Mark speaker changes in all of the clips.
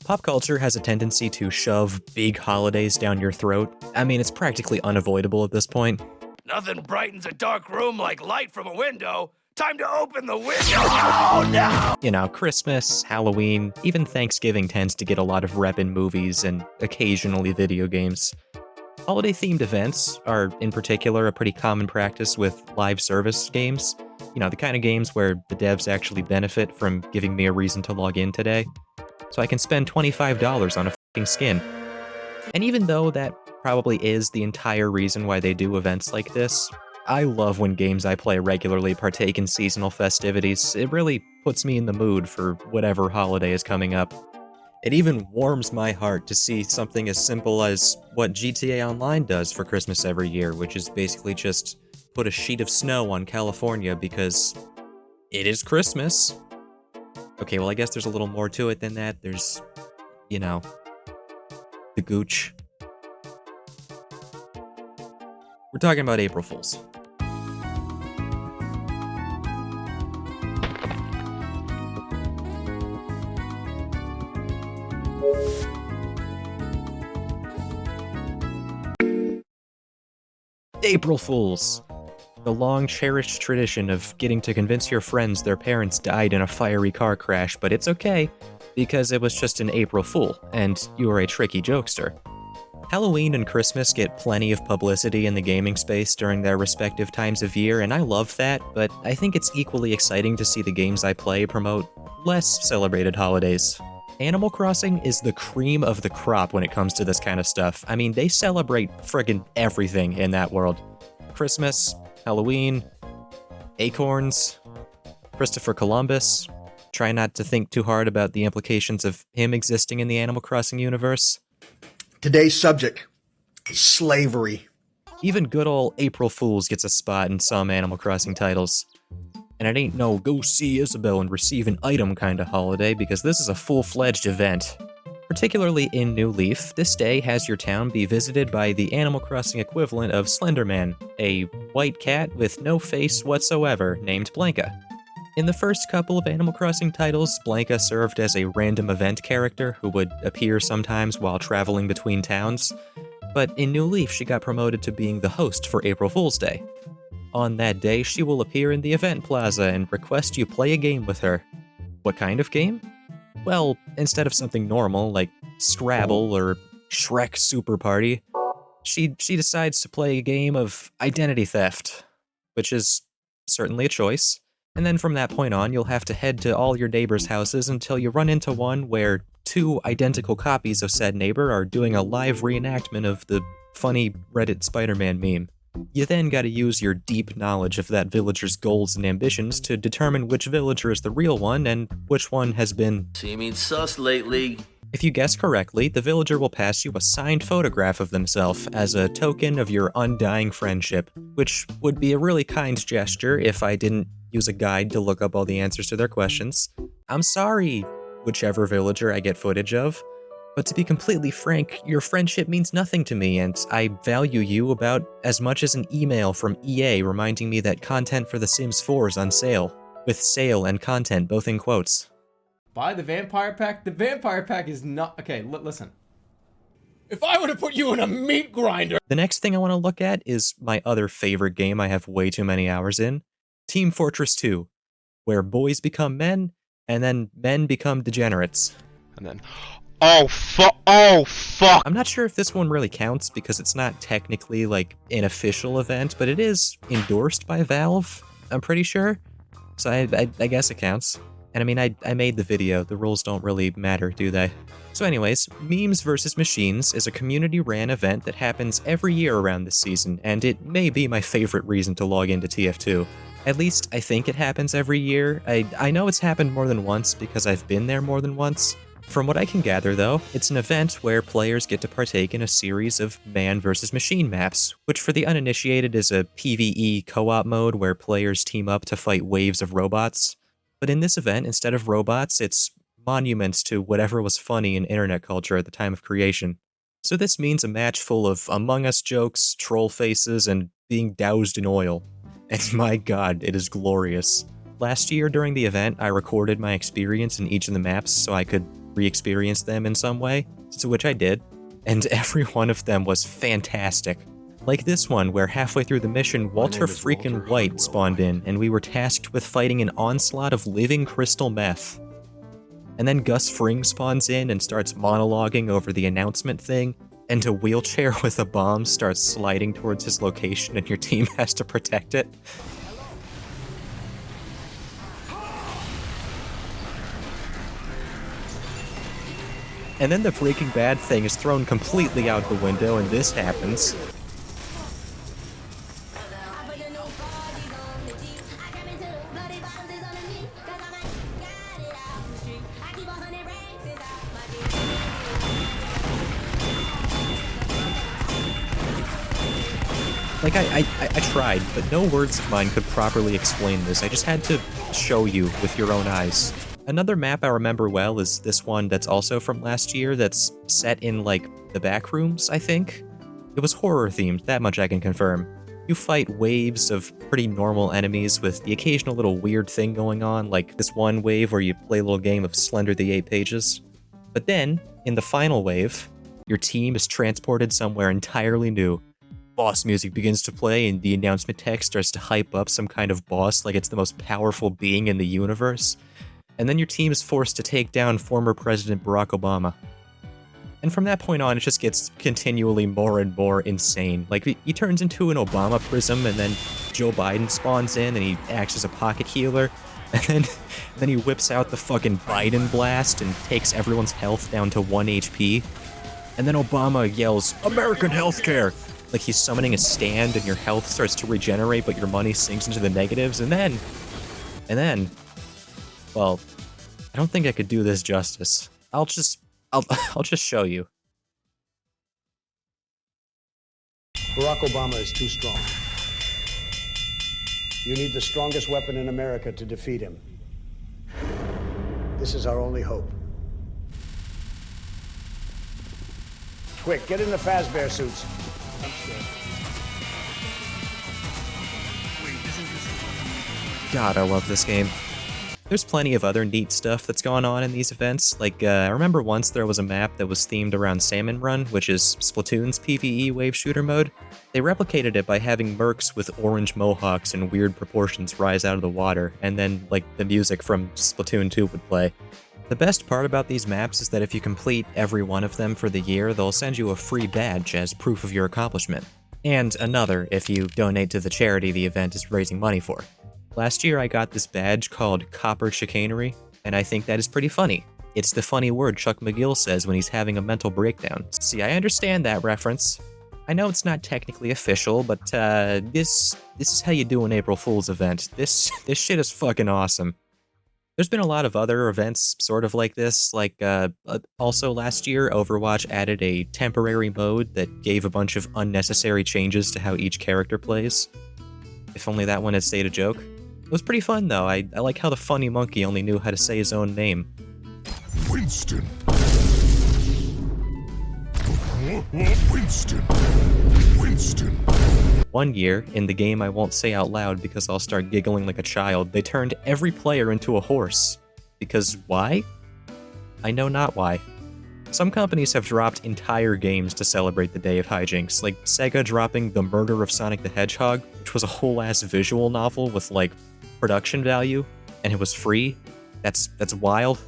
Speaker 1: Pop culture has a tendency to shove big holidays down your throat. I mean, it's practically unavoidable at this point.
Speaker 2: Nothing brightens a dark room like light from a window. Time to open the window! Oh no!
Speaker 1: You know, Christmas, Halloween, even Thanksgiving tends to get a lot of rep in movies and occasionally video games. Holiday-themed events are, in particular, a pretty common practice with live service games. You know, the kind of games where the devs actually benefit from giving me a reason to log in today. So I can spend $25 on a fucking skin. And even though that probably is the entire reason why they do events like this, I love when games I play regularly partake in seasonal festivities. It really puts me in the mood for whatever holiday is coming up. It even warms my heart to see something as simple as what GTA Online does for Christmas every year, which is basically just put a sheet of snow on California because it is Christmas. Okay, well I guess there's a little more to it than that. There's, you know, the gooch. We're talking about April Fools. April Fools. The long-cherished tradition of getting to convince your friends their parents died in a fiery car crash, but it's okay, because it was just an April Fool, and you are a tricky jokester. Halloween and Christmas get plenty of publicity in the gaming space during their respective times of year, and I love that, but I think it's equally exciting to see the games I play promote less celebrated holidays. Animal Crossing is the cream of the crop when it comes to this kind of stuff. I mean, they celebrate friggin' everything in that world. Christmas, Halloween, acorns, Christopher Columbus. Try not to think too hard about the implications of him existing in the Animal Crossing universe.
Speaker 3: Today's subject, slavery.
Speaker 1: Even good ol' April Fools gets a spot in some Animal Crossing titles. And it ain't no go see Isabelle and receive an item kind of holiday, because this is a full-fledged event. Particularly in New Leaf, this day has your town be visited by the Animal Crossing equivalent of Slenderman, a white cat with no face whatsoever named Blanca. In the first couple of Animal Crossing titles, Blanca served as a random event character who would appear sometimes while traveling between towns, but in New Leaf she got promoted to being the host for April Fool's Day. On that day, she will appear in the event plaza and request you play a game with her. What kind of game? Well, instead of something normal like Scrabble or Shrek Super Party, she decides to play a game of identity theft, which is certainly a choice. And then from that point on, you'll have to head to all your neighbors' houses until you run into one where two identical copies of said neighbor are doing a live reenactment of the funny Reddit Spider-Man meme. You then gotta use your deep knowledge of that villager's goals and ambitions to determine which villager is the real one and which one has been
Speaker 2: Seeming sus lately.
Speaker 1: If you guess correctly, the villager will pass you a signed photograph of themselves as a token of your undying friendship, which would be a really kind gesture if I didn't use a guide to look up all the answers to their questions. I'm sorry, whichever villager I get footage of. But to be completely frank, your friendship means nothing to me, and I value you about as much as an email from EA reminding me that content for The Sims 4 is on sale. With sale and content both in quotes.
Speaker 4: Buy the Vampire Pack? The Vampire Pack is not... Okay, listen. If I were to put you in a meat grinder...
Speaker 1: The next thing I want to look at is my other favorite game I have way too many hours in, Team Fortress 2, where boys become men, and then men become degenerates.
Speaker 5: And then... Oh fuck!
Speaker 1: I'm not sure if this one really counts because it's not technically like an official event, but it is endorsed by Valve, I'm pretty sure. So I guess it counts. And I mean, I made the video, the rules don't really matter, do they? So anyways, Memes vs. Machines is a community-ran event that happens every year around this season, and it may be my favorite reason to log into TF2. At least, I think it happens every year. I know it's happened more than once because I've been there more than once. From what I can gather, though, it's an event where players get to partake in a series of man versus machine maps, which for the uninitiated is a PvE co-op mode where players team up to fight waves of robots. But in this event, instead of robots, it's monuments to whatever was funny in internet culture at the time of creation. So this means a match full of Among Us jokes, troll faces, and being doused in oil. And my god, it is glorious. Last year during the event, I recorded my experience in each of the maps so I could re-experience them in some way, to which I did, and every one of them was fantastic. Like this one, where halfway through the mission, Walter freaking White spawned in, and we were tasked with fighting an onslaught of living crystal meth. And then Gus Fring spawns in and starts monologuing over the announcement thing, and a wheelchair with a bomb starts sliding towards his location and your team has to protect it. And then the Breaking Bad thing is thrown completely out the window and this happens. Like, I tried, but no words of mine could properly explain this. I just had to show you with your own eyes. Another map I remember well is this one that's also from last year that's set in, like, the back rooms, I think? It was horror-themed, that much I can confirm. You fight waves of pretty normal enemies with the occasional little weird thing going on, like this one wave where you play a little game of Slender the 8 Pages. But then, in the final wave, your team is transported somewhere entirely new. Boss music begins to play and the announcement text starts to hype up some kind of boss like it's the most powerful being in the universe. And then your team is forced to take down former President Barack Obama. And from that point on, it just gets continually more and more insane. Like, he turns into an Obama prism, and then Joe Biden spawns in and he acts as a pocket healer. And then he whips out the fucking Biden blast and takes everyone's health down to 1 HP. And then Obama yells, "American healthcare!" Like he's summoning a stand and your health starts to regenerate, but your money sinks into the negatives, and then, well, I don't think I could do this justice. I'll just show you.
Speaker 6: Barack Obama is too strong. You need the strongest weapon in America to defeat him. This is our only hope. Quick, get in the Fazbear suits.
Speaker 1: God, I love this game. There's plenty of other neat stuff that's gone on in these events. Like, I remember once there was a map that was themed around Salmon Run, which is Splatoon's PvE wave shooter mode. They replicated it by having mercs with orange mohawks and weird proportions rise out of the water, and then, like, the music from Splatoon 2 would play. The best part about these maps is that if you complete every one of them for the year, they'll send you a free badge as proof of your accomplishment. And another if you donate to the charity the event is raising money for. Last year I got this badge called Copper Chicanery, and I think that is pretty funny. It's the funny word Chuck McGill says when he's having a mental breakdown. See, I understand that reference. I know it's not technically official, but this is how you do an April Fool's event. This shit is fucking awesome. There's been a lot of other events sort of like this, like also last year Overwatch added a temporary mode that gave a bunch of unnecessary changes to how each character plays. If only that one had stayed a joke. It was pretty fun though. I like how the funny monkey only knew how to say his own name.
Speaker 7: Winston. Winston. Winston.
Speaker 1: One year, in the game I won't say out loud because I'll start giggling like a child, they turned every player into a horse. Because why? I know not why. Some companies have dropped entire games to celebrate the Day of Hijinks, like Sega dropping The Murder of Sonic the Hedgehog, which was a whole-ass visual novel with, like, production value, and it was free. That's wild.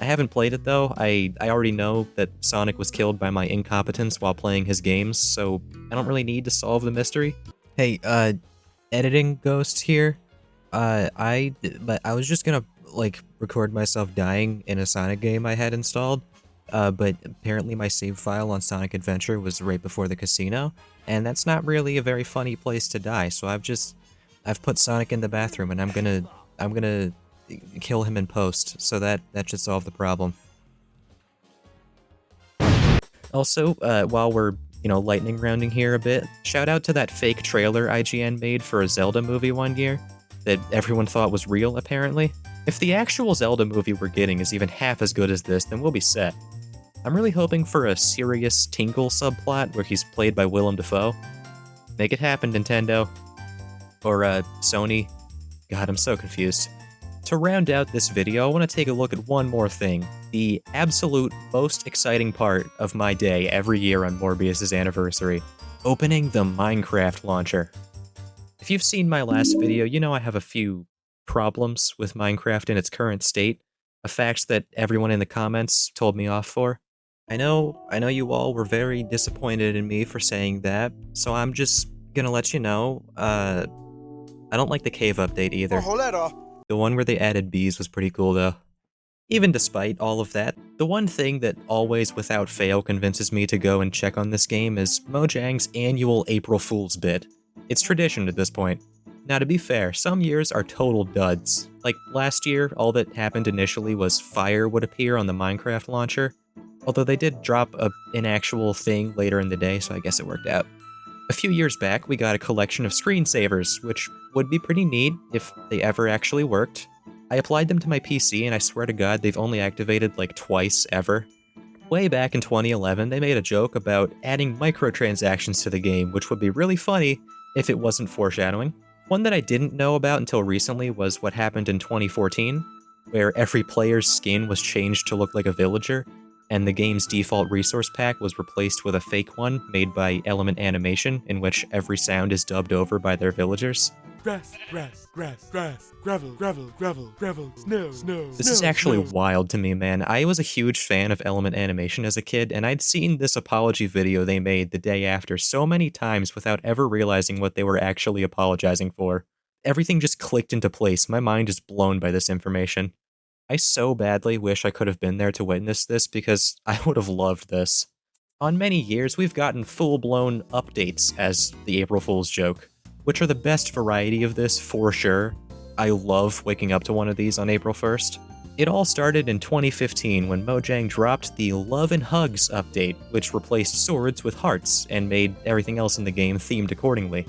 Speaker 1: I haven't played it though. I already know that Sonic was killed by my incompetence while playing his games, so I don't really need to solve the mystery. Hey, editing ghost here. But I was just gonna, like, record myself dying in a Sonic game I had installed, but apparently my save file on Sonic Adventure was right before the casino, and that's not really a very funny place to die, so I've put Sonic in the bathroom, and I'm gonna kill him in post, so that should solve the problem. Also, while we're, lightning rounding here a bit, shout out to that fake trailer IGN made for a Zelda movie one year that everyone thought was real, apparently. If the actual Zelda movie we're getting is even half as good as this, then we'll be set. I'm really hoping for a serious Tingle subplot where he's played by Willem Dafoe. Make it happen, Nintendo. Or, Sony. God, I'm so confused. To round out this video, I want to take a look at one more thing. The absolute most exciting part of my day every year on Morbius' anniversary. Opening the Minecraft launcher. If you've seen my last video, you know I have a few problems with Minecraft in its current state. A fact that everyone in the comments told me off for. I know you all were very disappointed in me for saying that, so I'm just gonna let you know, I don't like the cave update either. The one where they added bees was pretty cool though. Even despite all of that, the one thing that always without fail convinces me to go and check on this game is Mojang's annual April Fool's bit. It's tradition at this point. Now to be fair, some years are total duds. Like last year, all that happened initially was fire would appear on the Minecraft launcher, although they did drop an actual thing later in the day, so I guess it worked out. A few years back, we got a collection of screensavers, which would be pretty neat if they ever actually worked. I applied them to my PC, and I swear to God, they've only activated like twice ever. Way back in 2011, they made a joke about adding microtransactions to the game, which would be really funny if it wasn't foreshadowing. One that I didn't know about until recently was what happened in 2014, where every player's skin was changed to look like a villager, and the game's default resource pack was replaced with a fake one made by Element Animation, in which every sound is dubbed over by their villagers.
Speaker 8: Grass, grass, grass, grass, gravel, gravel, gravel, gravel, snow, snow.
Speaker 1: This is actually wild to me, man. I was a huge fan of Element Animation as a kid, and I'd seen this apology video they made the day after so many times without ever realizing what they were actually apologizing for. Everything just clicked into place. My mind is blown by this information. I so badly wish I could have been there to witness this because I would have loved this. On many years, we've gotten full-blown updates as the April Fool's joke, which are the best variety of this for sure. I love waking up to one of these on April 1st. It all started in 2015 when Mojang dropped the Love and Hugs update, which replaced swords with hearts and made everything else in the game themed accordingly.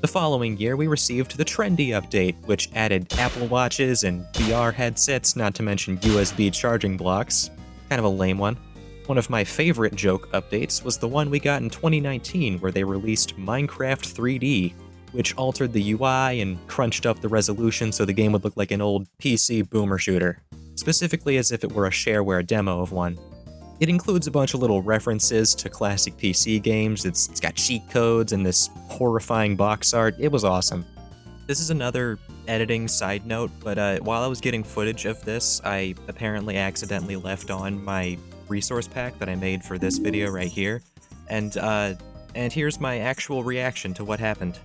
Speaker 1: The following year, we received the Trendy update, which added Apple Watches and VR headsets, not to mention USB charging blocks. Kind of a lame one. One of my favorite joke updates was the one we got in 2019, where they released Minecraft 3D, which altered the UI and crunched up the resolution so the game would look like an old PC boomer shooter, specifically as if it were a shareware demo of one. It includes a bunch of little references to classic PC games, it's got cheat codes and this horrifying box art. It was awesome. This is another editing side note, but while I was getting footage of this, I apparently accidentally left on my resource pack that I made for this video right here, and here's my actual reaction to what happened.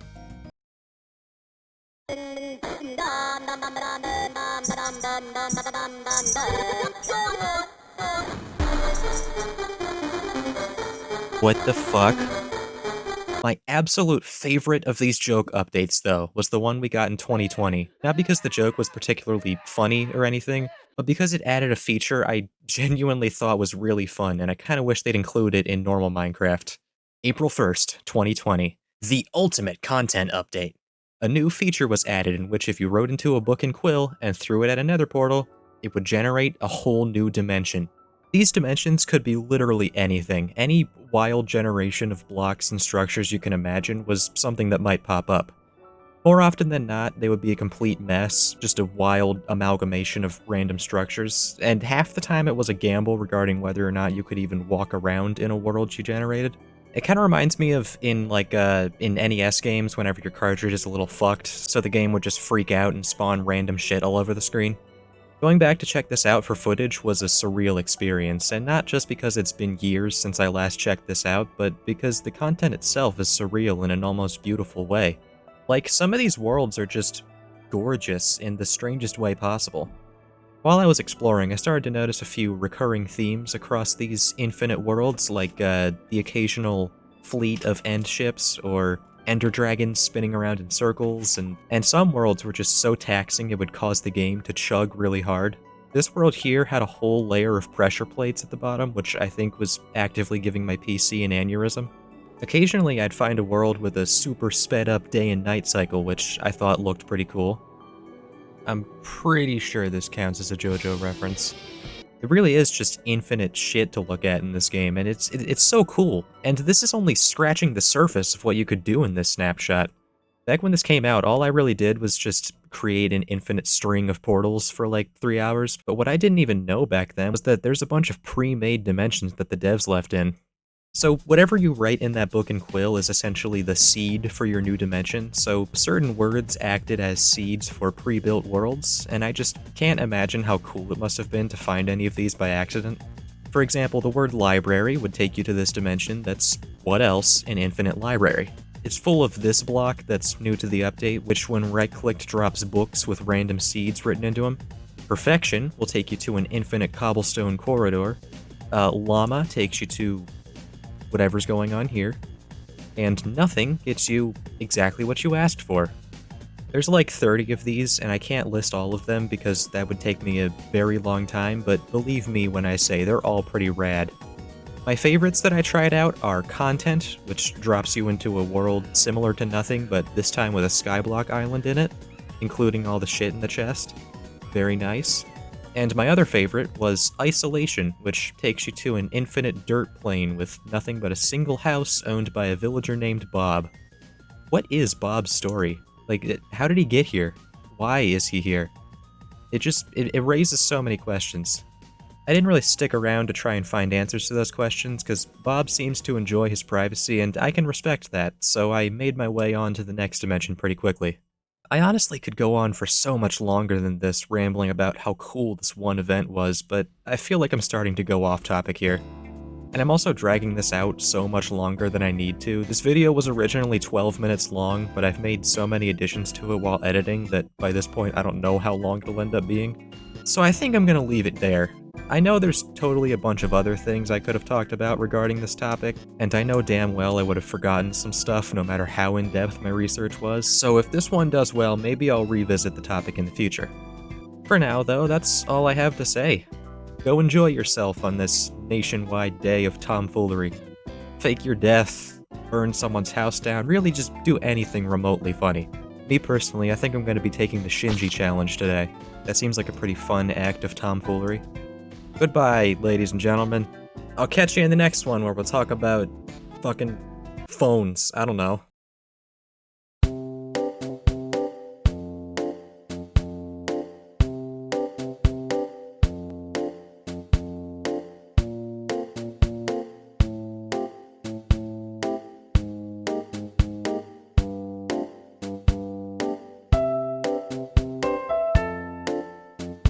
Speaker 1: What the fuck? My absolute favorite of these joke updates, though, was the one we got in 2020. Not because the joke was particularly funny or anything, but because it added a feature I genuinely thought was really fun, and I kinda wish they'd include it in normal Minecraft. April 1st, 2020. The Ultimate Content Update. A new feature was added in which if you wrote into a book in Quill and threw it at a nether portal, it would generate a whole new dimension. These dimensions could be literally anything. Any wild generation of blocks and structures you can imagine was something that might pop up. More often than not, they would be a complete mess, just a wild amalgamation of random structures, and half the time it was a gamble regarding whether or not you could even walk around in a world you generated. It kind of reminds me of in NES games whenever your cartridge is a little fucked, so the game would just freak out and spawn random shit all over the screen. Going back to check this out for footage was a surreal experience, and not just because it's been years since I last checked this out, but because the content itself is surreal in an almost beautiful way. Like, some of these worlds are just gorgeous in the strangest way possible. While I was exploring, I started to notice a few recurring themes across these infinite worlds, like the occasional fleet of end ships, or ender dragons spinning around in circles, and some worlds were just so taxing it would cause the game to chug really hard. This world here had a whole layer of pressure plates at the bottom, which I think was actively giving my PC an aneurysm. Occasionally I'd find a world with a super sped up day and night cycle, which I thought looked pretty cool. I'm pretty sure this counts as a JoJo reference. It really is just infinite shit to look at in this game, and it's so cool. And this is only scratching the surface of what you could do in this snapshot. Back when this came out, all I really did was just create an infinite string of portals for like 3 hours, but what I didn't even know back then was that there's a bunch of pre-made dimensions that the devs left in. So whatever you write in that book and quill is essentially the seed for your new dimension, so certain words acted as seeds for pre-built worlds, and I just can't imagine how cool it must have been to find any of these by accident. For example, the word library would take you to this dimension that's, what else, an infinite library. It's full of this block that's new to the update, which when right-clicked drops books with random seeds written into them. Perfection will take you to an infinite cobblestone corridor. Llama takes you to whatever's going on here. And nothing gets you exactly what you asked for. There's like 30 of these, and I can't list all of them because that would take me a very long time, but believe me when I say they're all pretty rad. My favorites that I tried out are Content, which drops you into a world similar to Nothing, but this time with a skyblock island in it, including all the shit in the chest. Very nice. And my other favorite was Isolation, which takes you to an infinite dirt plain with nothing but a single house owned by a villager named Bob. What is Bob's story? Like, how did he get here? Why is he here? It raises so many questions. I didn't really stick around to try and find answers to those questions, because Bob seems to enjoy his privacy, and I can respect that, so I made my way on to the next dimension pretty quickly. I honestly could go on for so much longer than this, rambling about how cool this one event was, but I feel like I'm starting to go off topic here. And I'm also dragging this out so much longer than I need to. This video was originally 12 minutes long, but I've made so many additions to it while editing that by this point I don't know how long it'll end up being. So I think I'm gonna leave it there. I know there's totally a bunch of other things I could have talked about regarding this topic, and I know damn well I would have forgotten some stuff no matter how in-depth my research was, so if this one does well, maybe I'll revisit the topic in the future. For now, though, that's all I have to say. Go enjoy yourself on this nationwide day of tomfoolery. Fake your death, burn someone's house down, really just do anything remotely funny. Me personally, I think I'm going to be taking the Shinji challenge today. That seems like a pretty fun act of tomfoolery. Goodbye, ladies and gentlemen. I'll catch you in the next one where we'll talk about fucking phones. I don't know.